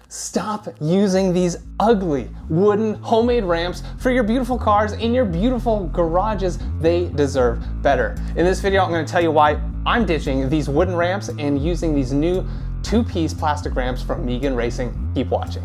Stop using these ugly wooden homemade ramps for your beautiful cars in your beautiful garages. They deserve better. In this video, I'm going to tell you why I'm ditching these wooden ramps and using these new two-piece plastic ramps from Megan Racing. Keep watching.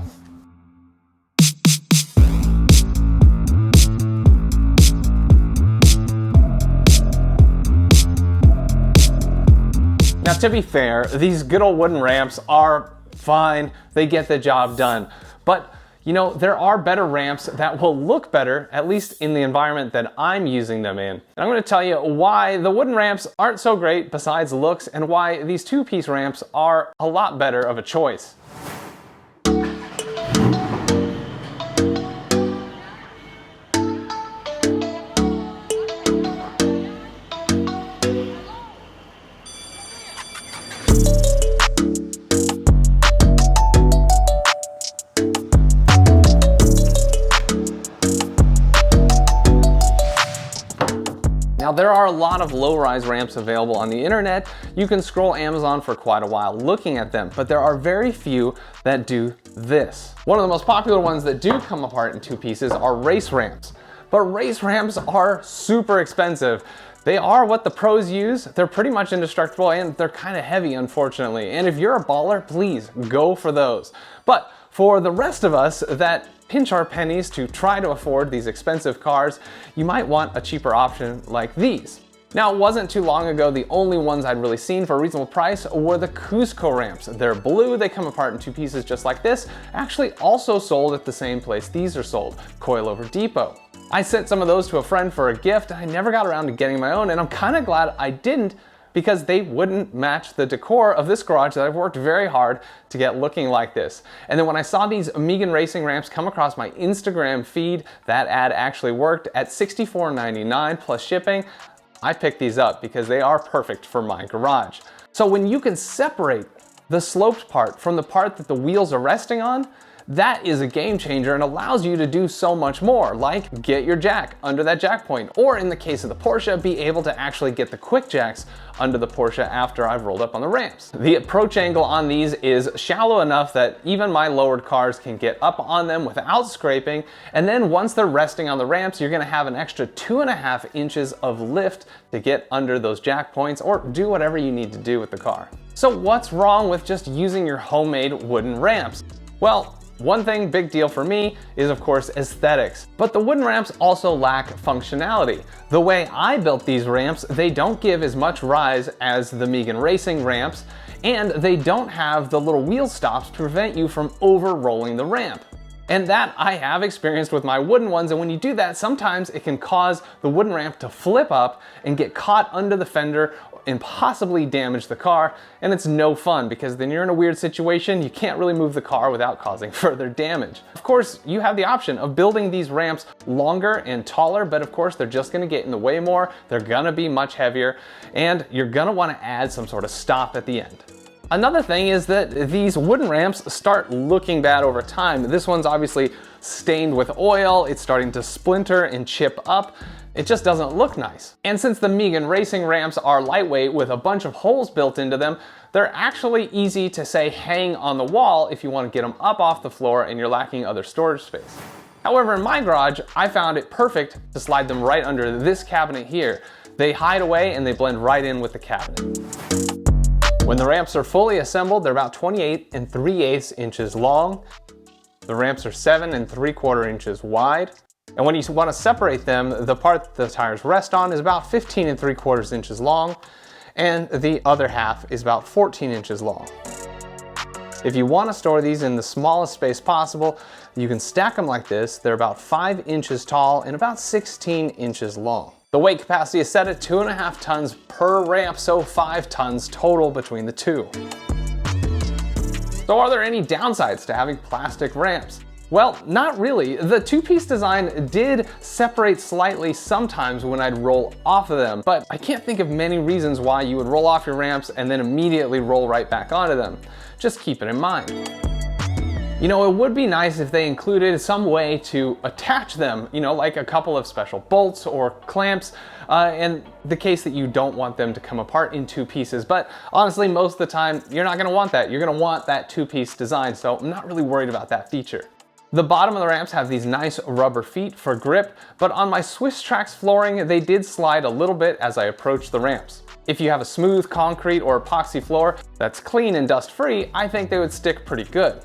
Now, to be fair, these good old wooden ramps are fine. They get the job done. But, you know, there are better ramps that will look better, at least in the environment that I'm using them in. And I'm going to tell you why the wooden ramps aren't so great besides looks, and why these two-piece ramps are a lot better of a choice. Now, there are a lot of low-rise ramps available on the internet. You can scroll Amazon for quite a while looking at them, but there are very few that do this. One of the most popular ones that do come apart in two pieces are race ramps. But race ramps are super expensive. They are what the pros use. They're pretty much indestructible, and they're kind of heavy, unfortunately. And if you're a baller, please go for those. But for the rest of us that pinch our pennies to try to afford these expensive cars, you might want a cheaper option like these. Now, it wasn't too long ago the only ones I'd really seen for a reasonable price were the Cusco ramps. They're blue, they come apart in two pieces just like this, actually also sold at the same place these are sold, Coilover Depot. I sent some of those to a friend for a gift, and I never got around to getting my own, and I'm kind of glad I didn't, because they wouldn't match the decor of this garage that I've worked very hard to get looking like this. And then when I saw these Megan Racing ramps come across my Instagram feed, that ad actually worked at $64.99 plus shipping. I picked these up because they are perfect for my garage. So when you can separate the sloped part from the part that the wheels are resting on, that is a game changer and allows you to do so much more, like get your jack under that jack point, or in the case of the Porsche, be able to actually get the quick jacks under the Porsche after I've rolled up on the ramps. The approach angle on these is shallow enough that even my lowered cars can get up on them without scraping, and then once they're resting on the ramps, you're gonna have an extra 2.5 inches of lift to get under those jack points or do whatever you need to do with the car. So what's wrong with just using your homemade wooden ramps? Well, one thing, big deal for me, is of course aesthetics. But the wooden ramps also lack functionality. The way I built these ramps, they don't give as much rise as the Megan Racing ramps, and they don't have the little wheel stops to prevent you from over-rolling the ramp. And that I have experienced with my wooden ones, and when you do that, sometimes it can cause the wooden ramp to flip up and get caught under the fender and possibly damage the car, and it's no fun because then you're in a weird situation. You can't really move the car without causing further damage. Of course, you have the option of building these ramps longer and taller, but of course they're just gonna get in the way more, they're gonna be much heavier, and you're gonna wanna add some sort of stop at the end. Another thing is that these wooden ramps start looking bad over time. This one's obviously stained with oil, it's starting to splinter and chip up. It just doesn't look nice. And since the Megan Racing ramps are lightweight with a bunch of holes built into them, they're actually easy to, say, hang on the wall if you want to get them up off the floor and you're lacking other storage space. However, in my garage, I found it perfect to slide them right under this cabinet here. They hide away and they blend right in with the cabinet. When the ramps are fully assembled, they're about 28 3/8 inches long. The ramps are 7 3/4 inches wide. And when you want to separate them, the part the tires rest on is about 15 3/4 inches long, and the other half is about 14 inches long. If you want to store these in the smallest space possible, you can stack them like this. They're about 5 inches tall and about 16 inches long. The weight capacity is set at 2.5 tons per ramp, so 5 tons total between the two. So are there any downsides to having plastic ramps? Well, not really. The two-piece design did separate slightly sometimes when I'd roll off of them, but I can't think of many reasons why you would roll off your ramps and then immediately roll right back onto them. Just keep it in mind. You know, it would be nice if they included some way to attach them, you know, like a couple of special bolts or clamps, in the case that you don't want them to come apart in two pieces. But honestly, most of the time, you're not gonna want that. You're gonna want that two-piece design, so I'm not really worried about that feature. The bottom of the ramps have these nice rubber feet for grip, but on my Swiss Trax flooring, they did slide a little bit as I approached the ramps. If you have a smooth concrete or epoxy floor that's clean and dust-free, I think they would stick pretty good.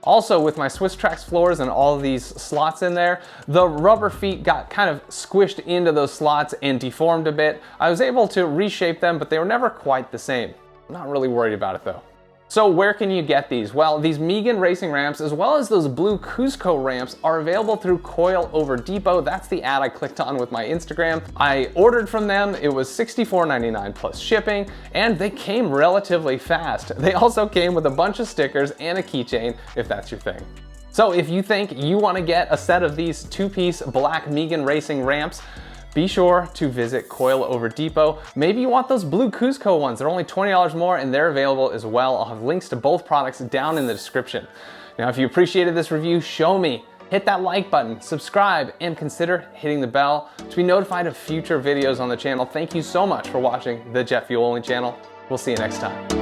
Also, with my Swiss Trax floors and all of these slots in there, the rubber feet got kind of squished into those slots and deformed a bit. I was able to reshape them, but they were never quite the same. I'm not really worried about it though. So where can you get these? Well, these Megan racing ramps, as well as those blue Cusco ramps, are available through Coil Over Depot. That's the ad I clicked on with my Instagram. I ordered from them. It was $64.99 plus shipping, and they came relatively fast. They also came with a bunch of stickers and a keychain, if that's your thing. So if you think you want to get a set of these two-piece black Megan racing ramps, be sure to visit Coil Over Depot. Maybe you want those blue Cusco ones. They're only $20 more and they're available as well. I'll have links to both products down in the description. Now, if you appreciated this review, show me. Hit that like button, subscribe, and consider hitting the bell to be notified of future videos on the channel. Thank you so much for watching the Jet Fuel Only channel. We'll see you next time.